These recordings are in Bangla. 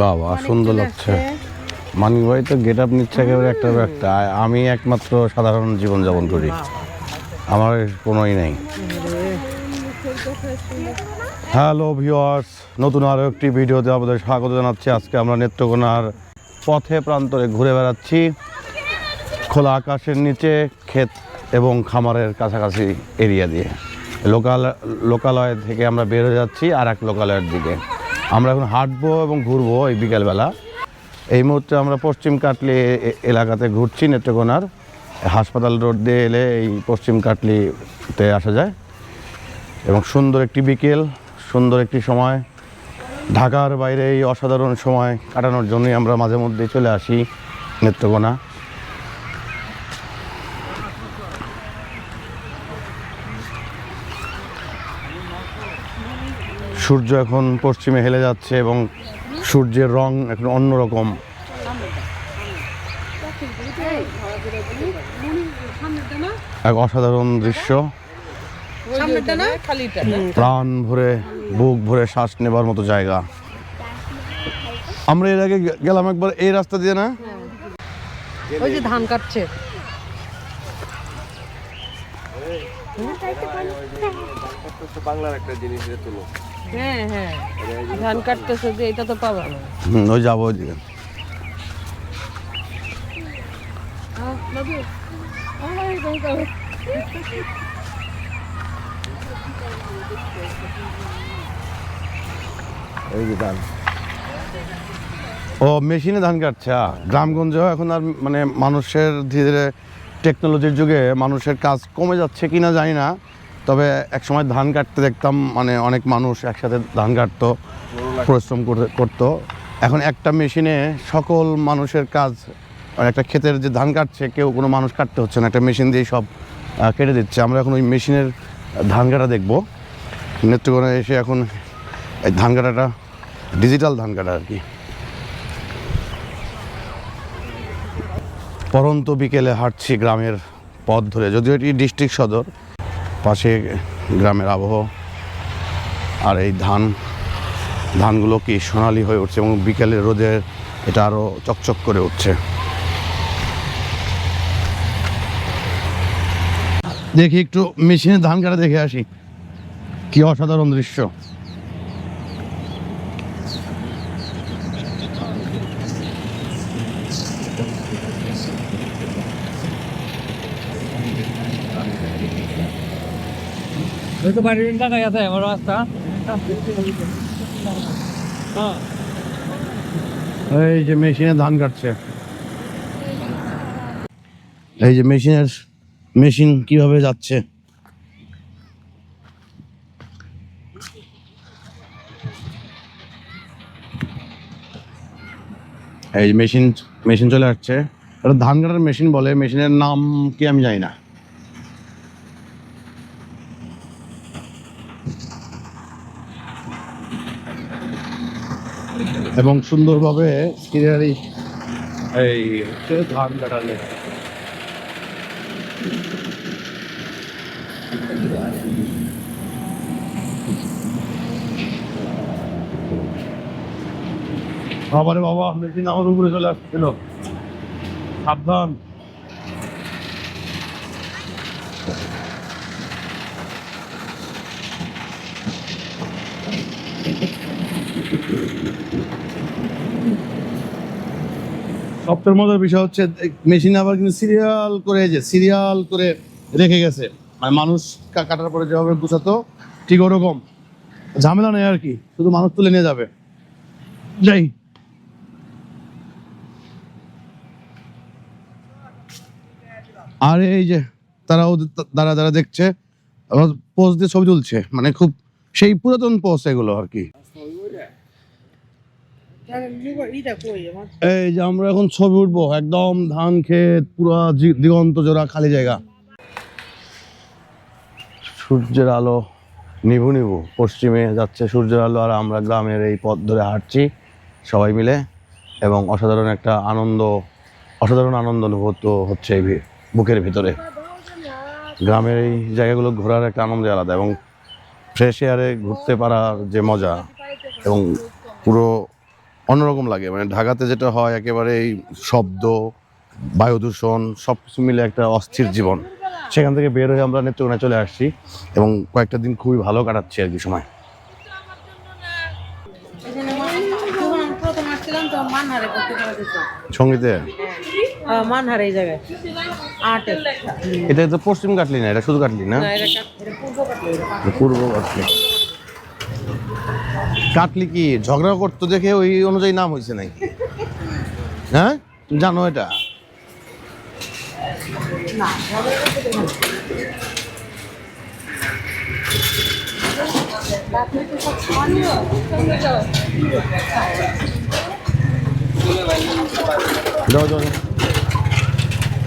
বাবা সুন্দর লাগছে। মানিক ভাই তো গেট আপ নিচ্ছে একেবারে একটা। আমি একমাত্র সাধারণ জীবনযাপন করি, আমার কোনোই নেই। হ্যালো ভিউয়ার্স, নতুন আরও একটি ভিডিওতে আপনাদের স্বাগত জানাচ্ছি। আজকে আমরা নেত্রকোনার পথে প্রান্তরে ঘুরে বেড়াচ্ছি, খোলা আকাশের নিচে, ক্ষেত এবং খামারের কাছাকাছি এরিয়া দিয়ে। লোকালয় থেকে আমরা বের হয়ে যাচ্ছি আর এক লোকালয়ের দিকে। আমরা এখন হাঁটবো এবং ঘুরবো এই বিকেলবেলা। এই মুহূর্তে আমরা পশ্চিম কাটলি এলাকাতে ঘুরছি। নেত্রকোনার হাসপাতাল রোড দিয়ে এলে এই পশ্চিম কাটলিতে আসা যায় এবং সুন্দর একটি বিকেল, সুন্দর একটি সময়। ঢাকার বাইরে এই অসাধারণ সময় কাটানোর জন্যই আমরা মাঝে মধ্যে চলে আসি নেত্রকোনা। সূর্য এখন পশ্চিমে হেলে যাচ্ছে এবং সূর্যের রং এখন অন্যরকম। এক অসাধারণ দৃশ্য, প্রাণ ভরে বুক ভরে শ্বাস নেবার মতো জায়গা। আমরা এর আগে গেলাম একবার এই রাস্তা দিয়ে, না? ওই যে ধান কাটছে, বাংলার একটা জিনিস তুলো। হ্যাঁ হ্যাঁ, ধান কাটতেছে যে, এটা তো পাবা না। ওই যাবো ওইদিকে। এই যে ধান, ও মেশিনে ধান কাটছে। গ্রামগঞ্জেও এখন আর মানে মানুষের ধীরে ধীরে টেকনোলজির যুগে মানুষের কাজ কমে যাচ্ছে কিনা জানি না, তবে একসময় ধান কাটতে দেখতাম মানে অনেক মানুষ একসাথে ধান কাটতো, পরিশ্রম করতো। এখন একটা মেশিনে সকল মানুষের কাজ, মানে একটা ক্ষেতের যে ধান কাটছে কেউ কোনো মানুষ কাটতে হচ্ছে না, একটা মেশিন দিয়ে সব কেটে দিচ্ছে। আমরা এখন ওই মেশিনের ধান কাটা দেখবো নেত্রকোনায় এসে। এখন এই ধান কাটাটা ডিজিটাল ধান কাটা আর কি। পরন্ত বিকেলে হাঁটছি গ্রামের পথ ধরে, যদিও এটি ডিস্ট্রিক্ট সদর, পাশে গ্রামের আবহাওয়া। আর এই ধানগুলো কি সোনালি হয়ে উঠছে এবং বিকেলের রোদে এটা আরও চকচক করে উঠছে। দেখি একটু মেশিনে ধান কাটা দেখে আসি, কি অসাধারণ দৃশ্য। तो बारी का गया था हमारा रास्ता। हाँ, এই যে মেশিনে ধান কাটছে, এই যে মেশিন কিভাবে যাচ্ছে। এই যে মেশিন চলে আসছে, এটা ধান কাটার মেশিন বলে। মেশিনের নাম কি আমি জানি না। এবং সুন্দরভাবে ক্লিয়ারলি এই হচ্ছে ধান কাটালে। বাবারে বাবা, মেশিন আমার উপরে চলে আসছিল, সাবধান। সবচেয়ে মজার বিষয় হচ্ছে মেশিন আবার কিন্তু সিরিয়াল করে রেখে গেছে, মানে মানুষ কাটার পরে যেভাবে গুছাতো ঠিক ওরকম, ঝামেলা নেই আর কি, শুধু মানুষ তুলে নিয়ে যাবে। যাই, আর এই যে তারাও দাঁড়া দেখছে, পোজ দিয়ে ছবি তুলছে, মানে খুব সেই পুরাতন পোজ এগুলো আর কি। এই যে আমরা এখন ছবি উঠবো, একদম ধান ক্ষেত, পুরো দিগন্ত জোড়া খালি জায়গা। সূর্যের আলো নিভু পশ্চিমে যাচ্ছে সূর্যের আলো, আর আমরা গ্রামের এই পথ ধরে হাঁটছি সবাই মিলে এবং অসাধারণ আনন্দ অনুভূত হচ্ছে এই বুকের ভিতরে। গ্রামের এই জায়গাগুলো ঘোরার একটা আনন্দ আলাদা এবং ফ্রেশ এয়ারে ঘুরতে পারার যে মজা এবং পুরো অন্যরকম লাগে, মানে ঢাকাতে যেটা হয় একেবারে এই শব্দ, বায়ু দূষণ সব কিছু মিলে একটা অস্থির জীবন, সেখান থেকে বের হয়ে আমরা নেত্রকোনায় চলে আসছি এবং কয়েকটা দিন খুবই ভালো কাটাচ্ছি আর কি সময়। সঙ্গীতে মানহার এই জায়গায় এটা তো পশ্চিম কাটলি না, এটা শুধু কাটলি না, পূর্ব কাটলি। কাটলি কি ঝগড়া করতো দেখে ওই অনুযায়ী নাম হয়েছে নাকি? হ্যাঁ জানো এটা? যাও যাও,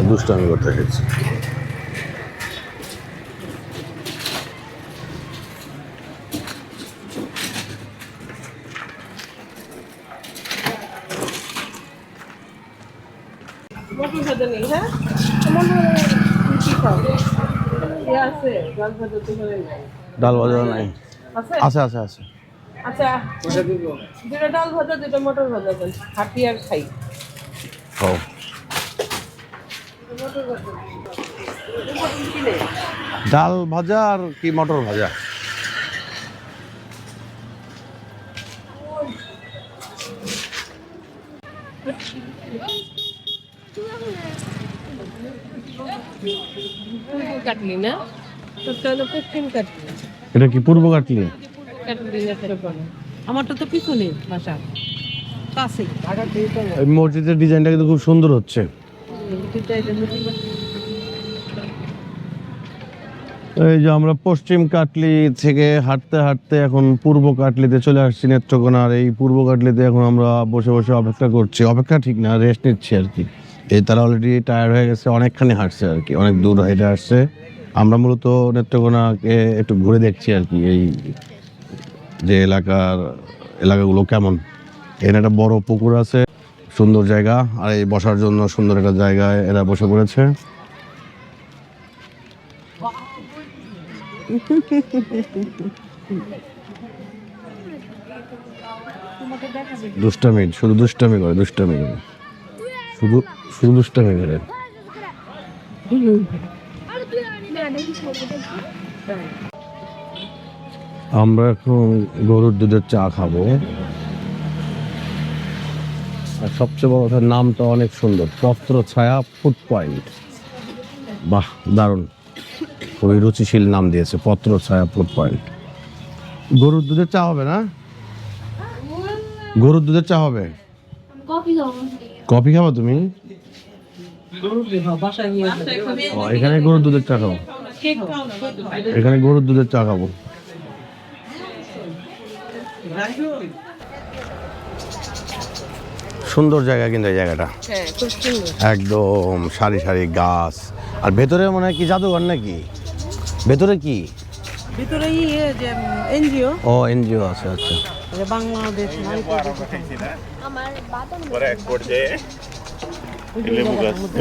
দুষ্টামি করতে গেছি। মটর ভাজা নেই, হ্যাঁ আছে ডাল ভাজা তো করে নাই। ডাল ভাজা নাই? আছে আছে আছে আছে। আচ্ছা যেটা ডাল ভাজা যেটা মটর ভাজা দেন, হাঁটি আর খাই। ও ডাল ভাজা আর কি মটর ভাজা? কাটলি না, তোরটা হলো পশ্চিম কাটলি। এটা কি পূর্ব কাটলি? কাটলি না তোর কোনো, আমারটা তো পিছনে বাসা কাছে। এই মসজিদের ডিজাইনটা কিন্তু খুব সুন্দর হচ্ছে। এই যে আমরা পশ্চিম কাটলি থেকে হাঁটতে হাঁটতে এখন পূর্ব কাটলিতে চলে আসছি নেত্রকোনার। এই পূর্ব কাটলিতে এখন আমরা বসে বসে অপেক্ষা করছি, অপেক্ষা ঠিক না, রেস্ট নিচ্ছি আর কি। এই তারা অলরেডি টায়ার্ড হয়ে গেছে, অনেকখানি হাঁটছে আর কি, অনেক দূর হেঁটে আসছে। আমরা মূলত নেত্রকোনাকে একটু ঘুরে দেখছি আর কি, এই যে এলাকাগুলো কেমন। এখানে একটা বড় পুকুর আছে, সুন্দর জায়গা, আর এই বসার জন্য সুন্দর একটা জায়গায় এরা বসে পড়েছে। দুষ্টামি, শুধু দুষ্টামি করে, দুষ্টামি করে, শুধু শুধু দুষ্টামি করে। আমরা এখন গরুর দুধের চা খাবো। আর সবচেয়ে বড় কথা, নামটা অনেক সুন্দর, পত্র ছায়া ফুড পয়েন্ট। বাহ, দারুণ, খুবই রুচিশীল নাম দিয়েছে, পত্র ছায়া ফুড পয়েন্ট। গরুর দুধের চা হবে না? গরুর দুধের চা হবে? কফি খাবো তুমি? এখানে গরুর দুধের চা খাবো, এখানে গরুর দুধের চা খাবো। সুন্দর জায়গা কিন্তু এই জায়গাটা, একদম সারি সারি গাছ। আর ভেতরে মনে হয় কি জাদুঘর নাকি? ভেতরে কি? ভিতরে যে এনজিও। ও এনজিও আছে, আচ্ছা। বাংলাদেশ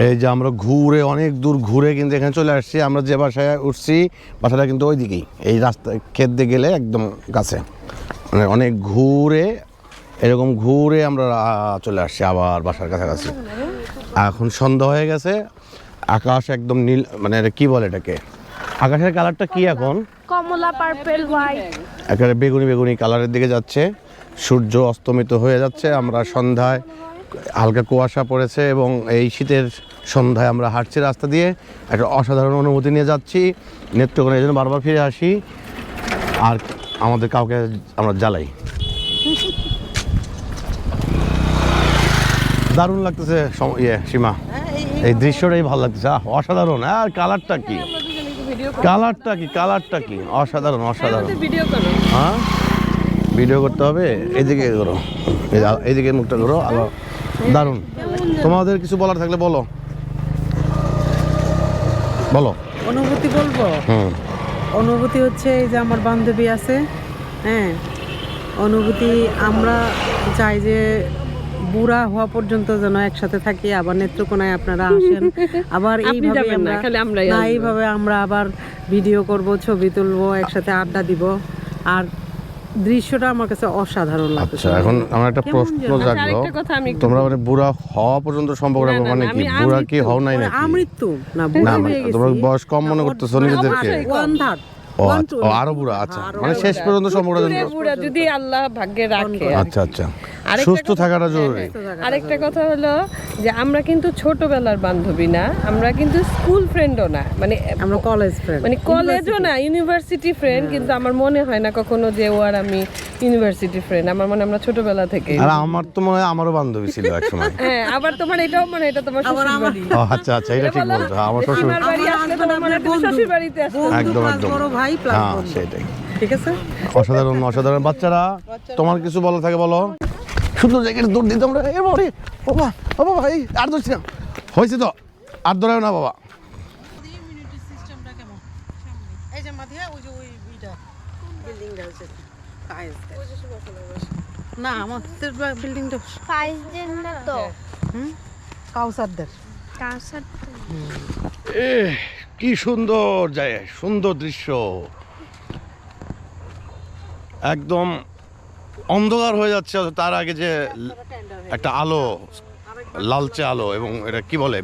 এই যে আমরা ঘুরে, অনেক দূর ঘুরে কিন্তু এখানে চলে আসছি। আমরা যে বাসায় উঠছি, বাসাটা কিন্তু ওই দিকেই, এই রাস্তা ক্ষেত দিয়ে গেলে একদম কাছে, মানে অনেক ঘুরে, এরকম ঘুরে আমরা চলে আসছি আবার বাসার কাছাকাছি। এখন সন্ধ্যা হয়ে গেছে, আকাশ একদম নীল, মানে কি বলে এটাকে, আকাশের কালারটা কি এখন? কমলা, পার্পল, হোয়াইট, একেবারে বেগুনি বেগুনি কালারের দিকে যাচ্ছে। সূর্য অস্তমিত হয়ে যাচ্ছে। আমরা সন্ধ্যায়, হালকা কুয়াশা পড়েছে এবং এই শীতের সন্ধ্যায় আমরা হাঁটছি রাস্তা দিয়ে, একটা অসাধারণ অনুভূতি নিয়ে যাচ্ছি। নেত্রকোনা এই জন্য বারবার ফিরে আসি, আর আমাদের কাউকে আমরা জ্বালাই। দারুণ লাগতেছে সীমা, এই দৃশ্যটাই ভালো লাগতেছে, অসাধারণ। আর কালারটা কি, কালারটা কি, কালারটা কি, অসাধারণ অসাধারণ। হ্যাঁ, ভিডিও করতে হবে, এইদিকে করো, এইদিকে মুখটা করো, আলো দারুণ। তোমাদের কিছু বলার থাকলে বলো, বলো। অনুভূতি বলবো? অনুভূতি হচ্ছে এই যে আমার বান্ধবী আছে, হ্যাঁ, অনুভূতি আমরা চাই যে বুড়া হওয়া পর্যন্ত যেন একসাথে থাকি। আবার নেত্রকোনায় আপনারা আসেন, আবার এইভাবে আমরা আবার ভিডিও করব, ছবি তুলবো, একসাথে আড্ডা দিব। আর দৃশ্যটা আমার কাছে অসাধারণ লাগছে। আচ্ছা, এখন আমার একটা কেমন প্রশ্ন যেন? জাগলো, আরেকটা কথা আমি একটু তোমরা মানে বুড়া হওয়া পর্যন্ত সম্পর্কটা না, না, মানে না, কি আমি বুড়া কি আমৃত্যু। হও নাই নাকি? আমৃত্যু না, না বুড়া মানে হয়ে গেছি। তোমরা বয়স কম মনে করতেছো নিজেদেরকে? ওয়ান থার্ড ও আচ্ছা, ও আরো বুড়া, আচ্ছা মানে শেষ পর্যন্ত সম্পর্কটা বুড়ে বুড়া যদি আল্লাহ ভাগ্যে রাখে। আচ্ছা আচ্ছা, আরেকটা সুস্থ কথা- থাকাটা জরুরি। আরেকটা কথা হলো যে আমরা কিন্তু ছোটবেলার বান্ধবী না, আমরা কিন্তু স্কুল ফ্রেন্ডও না, মানে আমরা কলেজ ফ্রেন্ড, মানে কলেজও না, ইউনিভার্সিটি ফ্রেন্ড। কিন্তু আমার মনে হয় না কখনো যে ও আর আমি ইউনিভার্সিটি ফ্রেন্ড। আমার মনে হয় আমরা ছোটবেলা থেকে। আর আমার তো মনে হয় আমারও বান্ধবী ছিল একসময়। হ্যাঁ, আবার তোমার এটাও মানে এটা তোমার শ্বশুর বাড়ি। ও আচ্ছা আচ্ছা, এটা ঠিক বলছো। হ্যাঁ, আমার শ্বশুর। আমার বাড়ি আসলে তোমার মনে হয় তুমি শ্বশুর বাড়িতে আসছো। একদম, প্লাস একদম। বড় ভাই প্লাস হ্যাঁ বন্ধু, সেটাই। ঠিক আছে? অসাধারণ অসাধারণ। বাচ্চারা তোমার কিছু বলা থাকে বলো। সুন্দর জায়গায় দৌড় দিতে আমরা এরপরে বাবা বাবা ভাই আর দৌড়ছি না, হয়েছে তো আর দৌড়াও না বাবা। ইমিউনিটি সিস্টেমটা কেমন এই যে মাঝে ওই যে ওই বিটা বিল্ডিংটা আছে না আমাদের বিল্ডিংটা ফাইজেনটা তো কাউসারদের কাঁসার এ কি সুন্দর যায়, সুন্দর দৃশ্য। একদম অন্ধকার হয়ে যাচ্ছে, তার আগে যে একটা আলো, লালচে আলো, এবং এটা কি বলে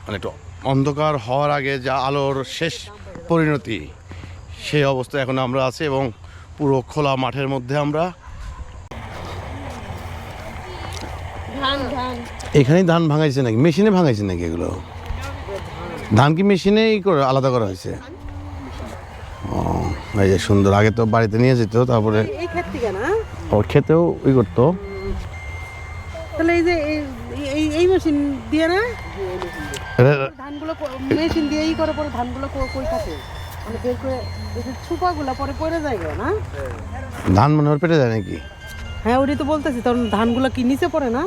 মানে একটু অন্ধকার হওয়ার আগে যা আলোর শেষ পরিণতি, সেই অবস্থায় এখন আমরা আছি এবং পুরো খোলা মাঠের মধ্যে আমরা। এখানেই ধান ভাঙাইছে নাকি, মেশিনে ভাঙাইছে নাকি এগুলো? ধান কি মেশিনেই করে আলাদা করা হয়েছে? ও এই যে সুন্দর, আগে তো বাড়িতে নিয়ে যেত, তারপরে এই ক্ষেত থেকে না ও খেতেও ই করতো। তাহলে এই যে এই মেশিন দিয়ে না এটা- ধানগুলো মেশিন দিয়ে ই করে পরে ধানগুলো কই থাকে মানে বের করে এই যে ছুপাগুলো পরে পড়ে যায় গো, না? ধান মনে হয় পেটে যায় নাকি? হ্যাঁ ওটাই তো বলতেছি, তখন ধানগুলো কি নিচে পড়ে না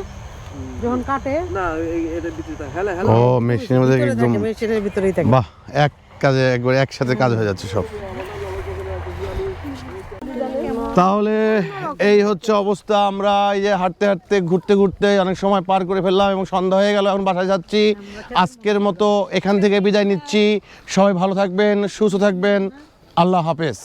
যখন কাটে? না এটা ভিতরে হেলা ও মেশিনের মধ্যে ভিতরে একদম। থাকে, মেশিনের ভিতরেই থাকে। বাহ, এক কাজে একবার একসাথে কাজ হয়ে যাচ্ছে সব। তাহলে এই হচ্ছে অবস্থা। আমরা এই যে হাঁটতে হাঁটতে ঘুরতে ঘুরতে অনেক সময় পার করে ফেললাম এবং সন্ধ্যা হয়ে গেল, এখন বাসায় যাচ্ছি। আজকের মতো এখান থেকে বিদায় নিচ্ছি। সবাই ভালো থাকবেন, সুস্থ থাকবেন। আল্লাহ হাফেজ।